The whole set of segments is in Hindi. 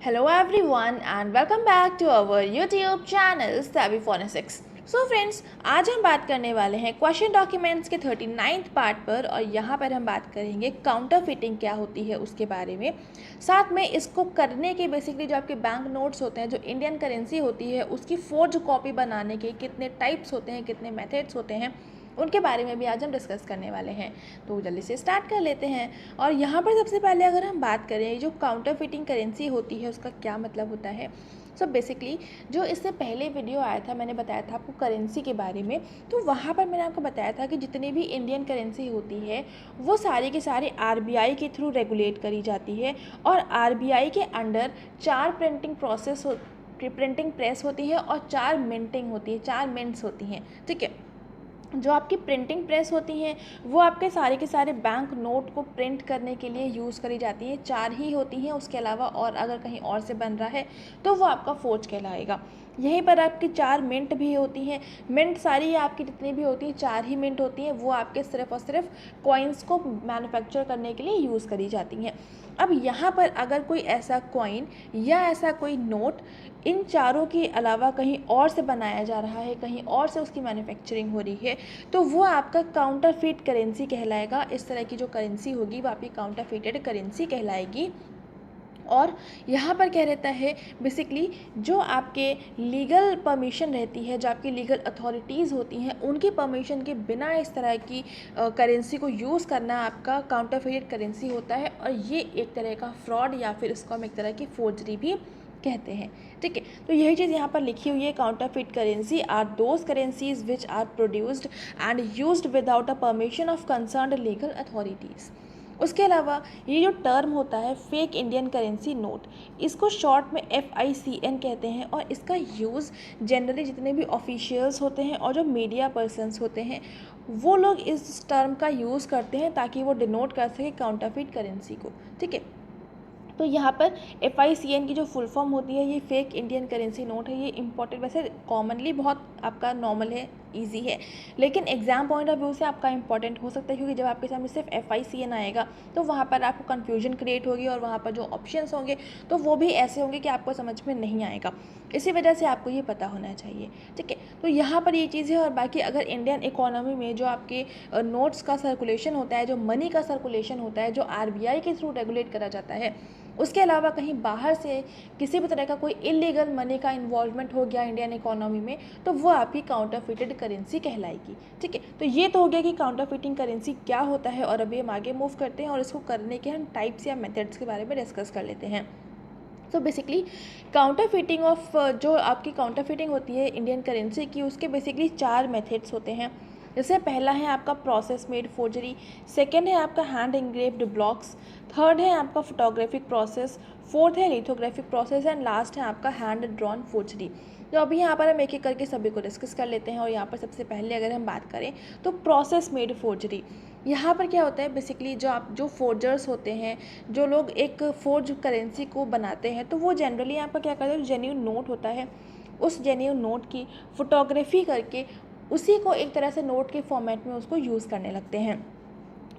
Hello everyone and welcome back to our YouTube channel Savvy Phonetics। So friends, आज हम बात करने वाले हैं क्वेश्चन डॉक्यूमेंट्स के 39th पार्ट पर और यहाँ पर हम बात करेंगे काउंटरफिटिंग क्या होती है उसके बारे में। साथ में इसको करने के बेसिकली जो आपके बैंक नोट्स होते हैं, जो इंडियन करेंसी होती है, उसकी फोर्ज कॉपी बनाने के कितने टाइप्स होते हैं, कितने मेथड्स होते हैं, उनके बारे में भी आज हम डिस्कस करने वाले हैं। तो जल्दी से स्टार्ट कर लेते हैं। और यहाँ पर सबसे पहले अगर हम बात करें जो काउंटरफिटिंग करेंसी होती है उसका क्या मतलब होता है। सो बेसिकली जो इससे पहले वीडियो आया था, मैंने बताया था आपको करेंसी के बारे में। तो वहाँ पर मैंने आपको बताया था कि जितनी भी इंडियन करेंसी होती है वो सारी की सारी आरबीआई के थ्रू रेगुलेट करी जाती है और आरबीआई के अंडर 4 प्रिंटिंग प्रेस होती है और 4 मिंटिंग होती है, 4 मिंट्स होती हैं। ठीक है, जो आपकी प्रिंटिंग प्रेस होती हैं वो आपके सारे के सारे बैंक नोट को प्रिंट करने के लिए यूज़ करी जाती हैं, 4 ही होती हैं। उसके अलावा और अगर कहीं और से बन रहा है तो वो आपका फोर्ज कहलाएगा। यहीं पर आपकी 4 मिंट भी होती हैं। मिंट सारी आपकी जितनी भी होती हैं 4 ही मिंट होती हैं, वो आपके सिर्फ और सिर्फ कॉइन्स को मैन्युफैक्चर करने के लिए यूज़ करी जाती हैं। अब यहाँ पर अगर कोई ऐसा कॉइन या ऐसा कोई नोट इन चारों के अलावा कहीं और से बनाया जा रहा है, कहीं और से उसकी मैन्युफैक्चरिंग हो रही है, तो वो आपका काउंटरफिट करेंसी कहलाएगा। इस तरह की जो करेंसी होगी वो आपकी काउंटरफिटेड करेंसी कहलाएगी। और यहाँ पर क्या रहता है, बेसिकली जो आपके लीगल परमिशन रहती है, जो आपकी लीगल अथॉरिटीज़ होती हैं, उनकी परमिशन के बिना इस तरह की करेंसी को यूज़ करना आपका काउंटरफिटेड करेंसी होता है। और ये एक तरह का फ्रॉड या फिर इसको हम एक तरह की फोर्जरी भी कहते हैं। ठीक है, तो यही चीज़ यहाँ पर लिखी हुई है। Counterfeit currency are those currencies which are produced and used without a permission of concerned legal authorities. उसके अलावा ये जो टर्म होता है फेक इंडियन करेंसी नोट, इसको शॉर्ट में FICN कहते हैं। और इसका यूज़ जनरली जितने भी ऑफिशियल्स होते हैं और जो मीडिया पर्सन्स होते हैं वो लोग इस टर्म का यूज़ करते हैं ताकि वो डिनोट कर सके काउंटरफिट करेंसी को। ठीक है, तो यहाँ पर FICN की जो फुल फॉर्म होती है ये फेक इंडियन करेंसी नोट है। ये इंपॉर्टेंट, वैसे कॉमनली बहुत आपका नॉर्मल है, इजी है, लेकिन एग्जाम पॉइंट ऑफ व्यू से आपका इंपॉर्टेंट हो सकता है क्योंकि जब आपके सामने सिर्फ FICN आएगा तो वहाँ पर आपको कन्फ्यूजन क्रिएट होगी और वहाँ पर जो ऑप्शंस होंगे तो वो भी ऐसे होंगे कि आपको समझ में नहीं आएगा। इसी वजह से आपको ये पता होना चाहिए। ठीक है, तो यहाँ पर ये चीज़ है। और बाकी अगर इंडियन इकोनॉमी में जो आपके नोट्स का सर्कुलेशन होता है, जो मनी का सर्कुलेशन होता है, जो RBI के थ्रू रेगुलेट करा जाता है, उसके अलावा कहीं बाहर से किसी भी तरह का कोई इलीगल मनी का इन्वॉल्वमेंट हो गया इंडियन इकोनॉमी में तो वो आपकी काउंटरफिटेड करेंसी कहलाएगी। ठीक है, तो ये तो हो गया कि काउंटरफिटिंग करेंसी क्या होता है। और अभी हम आगे मूव करते हैं और इसको करने के हम टाइप्स या मेथड्स के बारे में डिस्कस कर लेते हैं। तो बेसिकली काउंटरफिटिंग ऑफ जो आपकी काउंटरफिटिंग होती है इंडियन करेंसी की, उसके बेसिकली 4 मेथड्स होते हैं। जैसे पहला है आपका प्रोसेस मेड फोर्जरी, सेकेंड है आपका हैंड इंग्रेव्ड ब्लॉक्स, थर्ड है आपका फोटोग्राफिक प्रोसेस, फोर्थ है लिथोग्राफिक प्रोसेस एंड लास्ट है आपका हैंड ड्रॉन फोर्जरी। तो अभी यहाँ पर हम एक एक करके सभी को डिस्कस कर लेते हैं। और यहाँ पर सबसे पहले अगर हम बात करें तो प्रोसेस मेड फोर्जरी, यहाँ पर क्या होता है, बेसिकली जो फोर्जर्स होते हैं, जो लोग एक फोर्ज करेंसी को बनाते हैं, तो वो जनरली यहाँ पर क्या करते हैं, जो जेन्युइन नोट होता है उस जेन्युइन नोट की फोटोग्राफी करके उसी को एक तरह से नोट के फॉर्मेट में उसको यूज़ करने लगते हैं।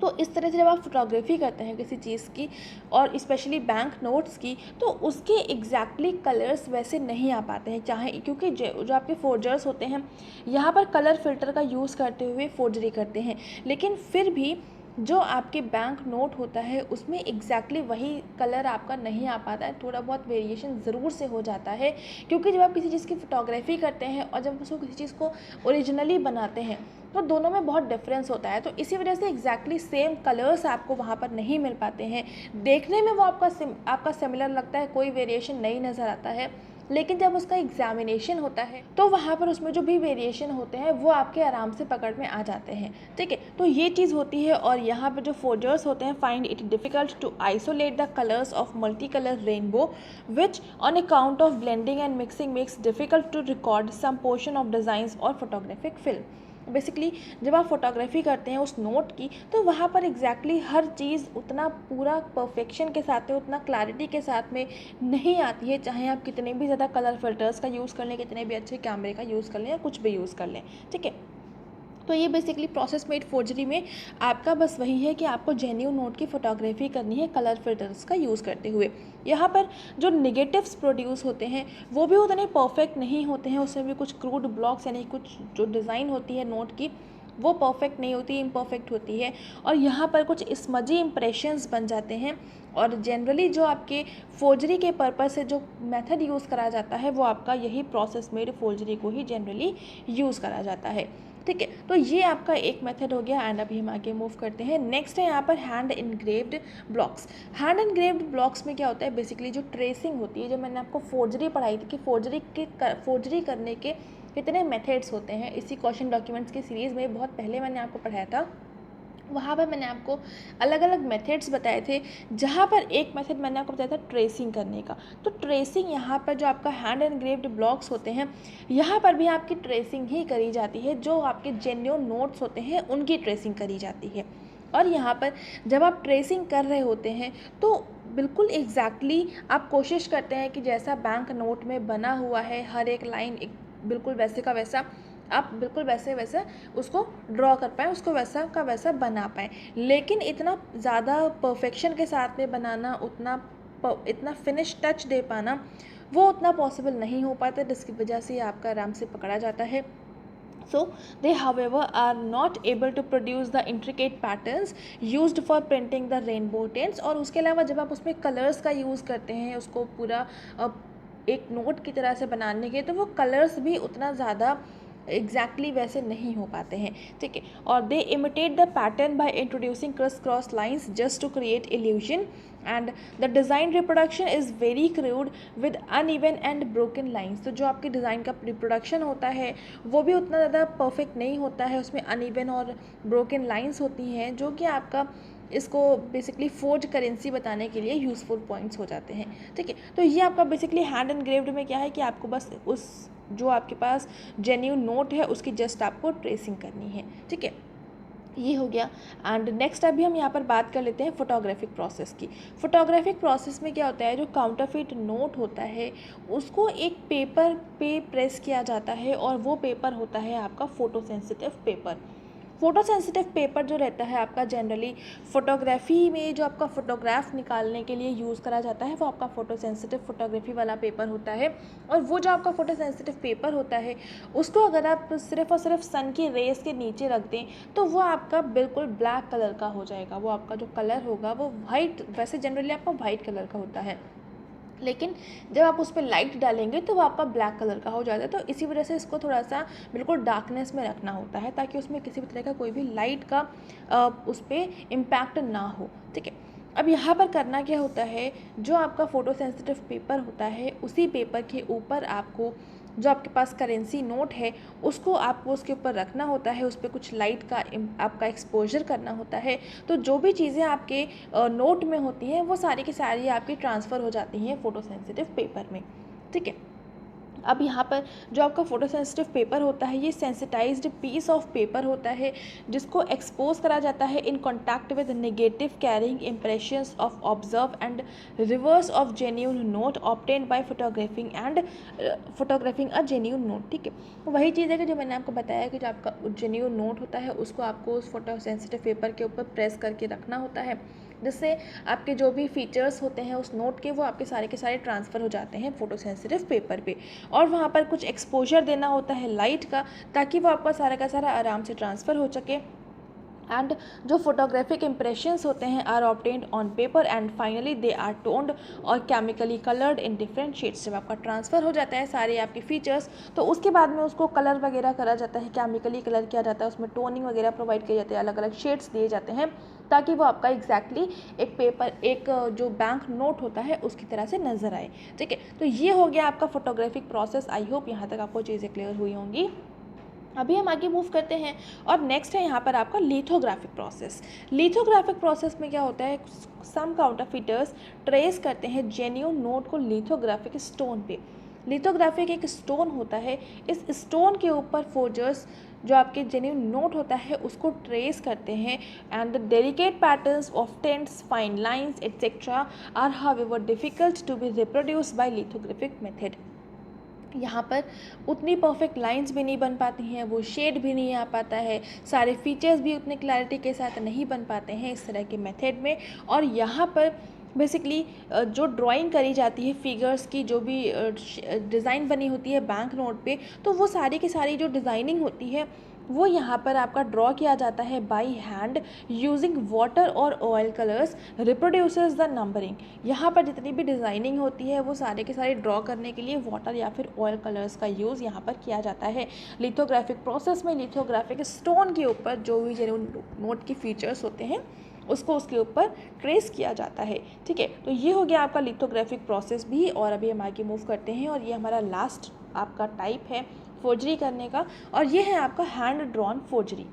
तो इस तरह से जब आप फोटोग्राफी करते हैं किसी चीज़ की और स्पेशली बैंक नोट्स की, तो उसके एग्जैक्टली कलर्स वैसे नहीं आ पाते हैं, चाहे क्योंकि जो आपके फोर्जर्स होते हैं यहाँ पर कलर फिल्टर का यूज़ करते हुए फोर्जरी करते हैं, लेकिन फिर भी जो आपके बैंक नोट होता है उसमें एग्जैक्टली वही कलर आपका नहीं आ पाता है, थोड़ा बहुत वेरिएशन ज़रूर से हो जाता है। क्योंकि जब आप किसी चीज़ की फ़ोटोग्राफी करते हैं और जब उसको किसी चीज़ को ओरिजिनली बनाते हैं तो दोनों में बहुत डिफरेंस होता है। तो इसी वजह से एग्जैक्टली सेम कलर्स आपको वहाँ पर नहीं मिल पाते हैं। देखने में वो आपका सिमिलर लगता है, कोई वेरिएशन नहीं नज़र आता है, लेकिन जब उसका एग्जामिनेशन होता है तो वहाँ पर उसमें जो भी वेरिएशन होते हैं वो आपके आराम से पकड़ में आ जाते हैं। ठीक है, तो ये चीज़ होती है। और यहाँ पर जो फोर्जर्स होते हैं find it difficult to isolate the colours of multi colour rainbow which on account of blending and mixing makes difficult to record some portion of designs और फोटोग्राफिक फिल्म। बेसिकली जब आप फोटोग्राफी करते हैं उस नोट की तो वहाँ पर एग्जैक्टली हर चीज़ उतना पूरा परफेक्शन के साथ में, उतना क्लैरिटी के साथ में नहीं आती है, चाहे आप कितने भी ज़्यादा कलर फिल्टर्स का यूज़ कर लें, कितने भी अच्छे कैमरे का यूज़ कर लें या कुछ भी यूज़ कर लें। ठीक है, तो ये बेसिकली प्रोसेस मेड फोर्जरी में आपका बस वही है कि आपको जेन्युइन नोट की फोटोग्राफी करनी है कलर फिल्टर्स का यूज़ करते हुए। यहाँ पर जो नेगेटिव्स प्रोड्यूस होते हैं वो भी उतने परफेक्ट नहीं होते हैं, उसमें भी कुछ क्रूड ब्लॉक्स यानी कुछ जो डिज़ाइन होती है नोट की वो परफेक्ट नहीं होती, इम्परफेक्ट होती है, और यहाँ पर कुछ स्मजी इम्प्रेशंस बन जाते हैं। और जनरली जो आपके फोर्जरी के पर्पज़ से जो मेथड यूज़ करा जाता है वो आपका यही प्रोसेस मेड फोर्जरी को ही जनरली यूज़ करा जाता है। ठीक है, तो ये आपका एक मेथड हो गया। एंड अभी हम आगे मूव करते हैं। नेक्स्ट है यहाँ पर hand engraved blocks. Hand engraved blocks में क्या होता है, बेसिकली जो ट्रेसिंग होती है, जो मैंने आपको फोर्जरी पढ़ाई थी कि फोर्जरी करने के कितने मेथड्स होते हैं, इसी क्वेश्चन डॉक्यूमेंट्स की सीरीज़ में बहुत पहले मैंने आपको पढ़ाया था। वहाँ पर मैंने आपको अलग अलग मेथड्स बताए थे, जहाँ पर एक मेथड मैंने आपको बताया था ट्रेसिंग करने का। तो ट्रेसिंग यहाँ पर जो आपका हैंड एनग्रेव्ड ब्लॉक्स होते हैं, यहाँ पर भी आपकी ट्रेसिंग ही करी जाती है, जो आपके जेन्युइन नोट्स होते हैं उनकी ट्रेसिंग करी जाती है। और यहाँ पर जब आप ट्रेसिंग कर रहे होते हैं तो बिल्कुल एग्जैक्टली आप कोशिश करते हैं कि जैसा बैंक नोट में बना हुआ है हर एक लाइन एक बिल्कुल वैसे का वैसा आप बिल्कुल वैसे वैसे उसको ड्रॉ कर पाएँ, उसको वैसा का वैसा बना पाएँ। लेकिन इतना ज़्यादा परफेक्शन के साथ में बनाना, इतना फिनिश टच दे पाना वो उतना पॉसिबल नहीं हो पाता, जिसकी वजह से आपका आराम से पकड़ा जाता है। So they however are not able to produce the intricate patterns used for printing the rainbow tints। और उसके अलावा जब आप उसमें कलर्स का यूज़ करते हैं उसको पूरा एक नोट की तरह से बनाने के, तो वो कलर्स भी उतना ज़्यादा एग्जैक्टली वैसे नहीं हो पाते हैं। ठीक है, और they imitate the pattern by introducing cross cross lines just to create illusion and the design reproduction is very crude with uneven and broken lines. तो जो आपकी डिज़ाइन का रिप्रोडक्शन होता है वो भी उतना ज़्यादा परफेक्ट नहीं होता है, उसमें अनइवन और ब्रोकन लाइन्स होती हैं, जो कि आपका इसको बेसिकली फोर्ज करेंसी बताने के लिए यूज़फुल पॉइंट्स हो जाते हैं। ठीक है, तो ये आपका बेसिकली हैंड एनग्रेव्ड में क्या है कि आपको बस उस जो आपके पास जेन्युइन नोट है उसकी जस्ट आपको ट्रेसिंग करनी है। ठीक है, ये हो गया। एंड नेक्स्ट अभी हम यहाँ पर बात कर लेते हैं फोटोग्राफिक प्रोसेस की। फोटोग्राफिक प्रोसेस में क्या होता है, जो काउंटरफिट नोट होता है उसको एक पेपर पे प्रेस किया जाता है, और वो पेपर होता है आपका photo sensitive paper. Photo sensitive paper जो रहता है आपका जनरली फोटोग्राफी में जो आपका फ़ोटोग्राफ निकालने के लिए यूज़ करा जाता है वो आपका फ़ोटो सेंसिटिव फोटोग्राफी वाला पेपर होता है। और वो जो आपका फ़ोटो सेंसिटिव पेपर होता है उसको अगर आप सिर्फ़ और सिर्फ सन की रेस के नीचे रख दें तो वो आपका बिल्कुल ब्लैक कलर का हो जाएगा। वो आपका जो कलर होगा वो वाइट, वैसे जनरली आपका वाइट कलर का होता है, लेकिन जब आप उस पर लाइट डालेंगे तो वो आपका ब्लैक कलर का हो जाता है। तो इसी वजह से इसको थोड़ा सा बिल्कुल डार्कनेस में रखना होता है ताकि उसमें किसी भी तरह का कोई भी लाइट का उस पर इम्पैक्ट ना हो। ठीक है, अब यहाँ पर करना क्या होता है, जो आपका फ़ोटो सेंसिटिव पेपर होता है उसी पेपर के ऊपर आपको जो आपके पास करेंसी नोट है उसको आपको उसके ऊपर रखना होता है, उस पर कुछ लाइट का आपका एक्सपोजर करना होता है। तो जो भी चीज़ें आपके नोट में होती हैं वो सारी की सारी आपकी ट्रांसफ़र हो जाती हैं फ़ोटो सेंसिटिव पेपर में। ठीक है, अब यहाँ पर जो आपका फ़ोटो सेंसिटिव पेपर होता है ये सेंसिटाइज्ड पीस ऑफ पेपर होता है जिसको एक्सपोज करा जाता है in contact with negative carrying impressions of observe and reverse of genuine note obtained by photographing a genuine note. ठीक है, वही चीज़ है कि जो मैंने आपको बताया कि जो आपका जेन्यून नोट होता है उसको आपको उस फोटो सेंसिटिव पेपर के ऊपर प्रेस करके रखना होता है, जिससे आपके जो भी फीचर्स होते हैं उस नोट के वो आपके सारे के सारे ट्रांसफ़र हो जाते हैं फ़ोटो सेंसिटिव पेपर पे। और वहाँ पर कुछ एक्सपोजर देना होता है लाइट का ताकि वो आपका सारा का सारा आराम से ट्रांसफ़र हो सके। एंड जो फोटोग्राफिक इम्प्रेशंस होते हैं are obtained on paper and finally they are toned और chemically coloured in different shades. जब आपका ट्रांसफ़र हो जाता है सारे आपके फीचर्स तो उसके बाद में उसको कलर वगैरह करा जाता है, केमिकली कलर किया जाता है, उसमें टोनिंग वगैरह प्रोवाइड किए जाते हैं, अलग अलग शेड्स दिए जाते हैं ताकि वो आपका एग्जैक्टली एक पेपर एक जो बैंक नोट होता है उसकी तरह से नज़र आए। ठीक है, तो ये हो गया आपका फोटोग्राफिक प्रोसेस। आई होप यहाँ तक आपको चीज़ें क्लियर हुई होंगी। अभी हम आगे मूव करते हैं और नेक्स्ट है यहाँ पर आपका लिथोग्राफिक प्रोसेस। लिथोग्राफिक प्रोसेस में क्या होता है, सम काउंटरफिटर्स ट्रेस करते हैं जेन्युइन नोट को लिथोग्राफिक स्टोन पे। लिथोग्राफिक एक स्टोन होता है, इस स्टोन के ऊपर फोर्जर्स जो आपके जेन्युइन नोट होता है उसको ट्रेस करते हैं and the delicate patterns of tints fine lines etcetera are however difficult to be reproduced by lithographic method. यहाँ पर उतनी परफेक्ट लाइंस भी नहीं बन पाती हैं, वो शेड भी नहीं आ पाता है, सारे फीचर्स भी उतने क्लैरिटी के साथ नहीं बन पाते हैं इस तरह के मेथड में। और यहाँ पर बेसिकली जो ड्राइंग करी जाती है फिगर्स की, जो भी डिज़ाइन बनी होती है बैंक नोट पे, तो वो सारी की सारी जो डिज़ाइनिंग होती है वो यहाँ पर आपका ड्रॉ किया जाता है बाई हैंड यूजिंग वाटर और oil colours reproduces the numbering. यहाँ पर जितनी भी डिज़ाइनिंग होती है वो सारे के सारे ड्रॉ करने के लिए वाटर या फिर ऑयल कलर्स का यूज़ यहाँ पर किया जाता है। लिथोग्राफिक प्रोसेस में लिथोग्राफिक स्टोन के ऊपर जो भी जेन्युइन नोट के फीचर्स होते हैं उसको उसके ऊपर ट्रेस किया जाता है। ठीक है, तो ये हो गया आपका लिथोग्राफिक प्रोसेस भी। और अभी हम आगे मूव करते हैं और ये हमारा लास्ट आपका टाइप है फोर्जरी करने का, और ये है आपका हैंड ड्रॉन फोर्जरी।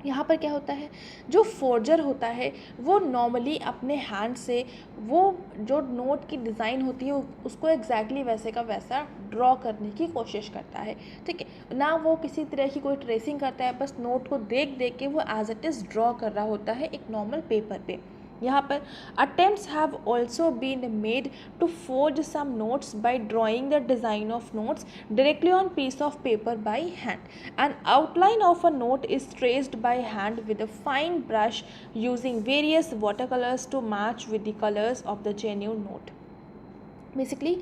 यहाँ पर क्या होता है, जो फोर्जर होता है वो नॉर्मली अपने हैंड से वो जो नोट की डिज़ाइन होती है उसको एग्जैक्टली वैसे का वैसा ड्रॉ करने की कोशिश करता है। ठीक है ना, वो किसी तरह की कोई ट्रेसिंग करता है, बस नोट को देख देख के वो एज इट इज़ ड्रॉ कर रहा होता है एक नॉर्मल पेपर पे। यहाँ पर attempts have also been made to forge some notes by drawing the design of notes directly on piece of paper by hand. An outline of a note is traced by hand with a fine brush using various watercolors to match with the colors of the genuine note. Basically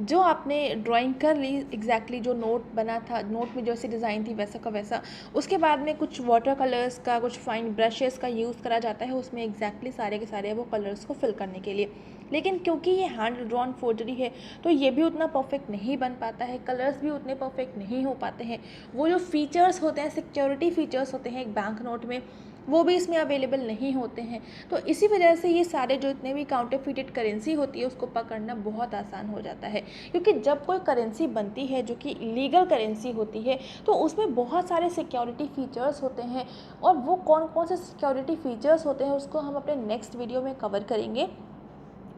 जो आपने ड्राइंग कर ली एग्जैक्टली जो नोट बना था, नोट में जैसी डिज़ाइन थी वैसा का वैसा, उसके बाद में कुछ वाटर कलर्स का, कुछ फाइन ब्रशेस का यूज़ करा जाता है उसमें एग्जैक्टली सारे के सारे वो कलर्स को फिल करने के लिए। लेकिन क्योंकि ये हैंड ड्रॉन फोर्जरी है तो ये भी उतना परफेक्ट नहीं बन पाता है, कलर्स भी उतने परफेक्ट नहीं हो पाते हैं। वो जो फीचर्स होते हैं, सिक्योरिटी फीचर्स होते हैं एक बैंक नोट में, वो भी इसमें अवेलेबल नहीं होते हैं। तो इसी वजह से ये सारे जो इतने भी काउंटरफिटेड करेंसी होती है उसको पकड़ना बहुत आसान हो जाता है। क्योंकि जब कोई करेंसी बनती है जो कि लीगल करेंसी होती है तो उसमें बहुत सारे सिक्योरिटी फीचर्स होते हैं, और वो कौन कौन से सिक्योरिटी फीचर्स होते हैं उसको हम अपने नेक्स्ट वीडियो में कवर करेंगे।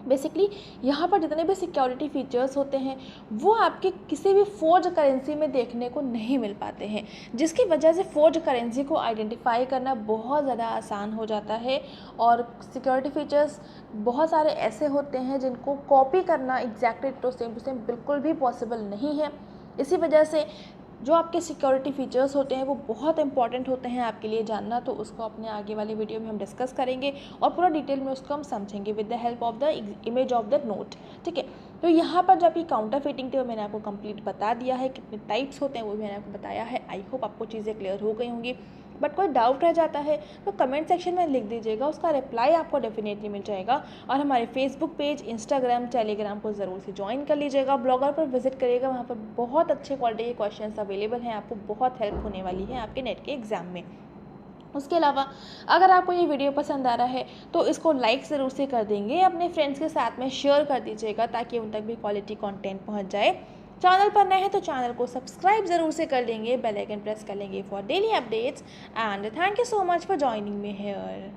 बेसिकली यहाँ पर जितने भी सिक्योरिटी फीचर्स होते हैं वो आपके किसी भी फोर्ज करेंसी में देखने को नहीं मिल पाते हैं, जिसकी वजह से फोर्ज करेंसी को आइडेंटिफाई करना बहुत ज़्यादा आसान हो जाता है। और सिक्योरिटी फीचर्स बहुत सारे ऐसे होते हैं जिनको कॉपी करना एग्जैक्टली तो सेम टू सेम बिल्कुल भी पॉसिबल नहीं है। इसी वजह से जो आपके सिक्योरिटी फीचर्स होते हैं वो बहुत इंपॉर्टेंट होते हैं आपके लिए जानना, तो उसको अपने आगे वाले वीडियो में हम डिस्कस करेंगे और पूरा डिटेल में उसको हम समझेंगे with the help of the image of the note. ठीक है, तो यहाँ पर जब ये काउंटर फिटिंग थे वो मैंने आपको कंप्लीट बता दिया है, कितने टाइप्स होते हैं वो भी मैंने आपको बताया है। आई होप आपको चीज़ें क्लियर हो गई होंगी। बट कोई डाउट रह जाता है तो कमेंट सेक्शन में लिख दीजिएगा, उसका रिप्लाई आपको डेफिनेटली मिल जाएगा। और हमारे फेसबुक पेज, इंस्टाग्राम, टेलीग्राम को ज़रूर से ज्वाइन कर लीजिएगा, ब्लॉगर पर विजिट करिएगा, वहाँ पर बहुत अच्छे क्वालिटी के क्वेश्चंस अवेलेबल हैं, आपको बहुत हेल्प होने वाली है आपके नेट के एग्ज़ाम में। उसके अलावा अगर आपको ये वीडियो पसंद आ रहा है तो इसको लाइक ज़रूर से कर देंगे, अपने फ्रेंड्स के साथ में शेयर कर दीजिएगा ताकि उन तक भी क्वालिटी कंटेंट पहुंच जाए। चैनल पर नए हैं तो चैनल को सब्सक्राइब ज़रूर से कर लेंगे, बेल आइकन प्रेस कर लेंगे for daily updates. And thank you so much for joining me here.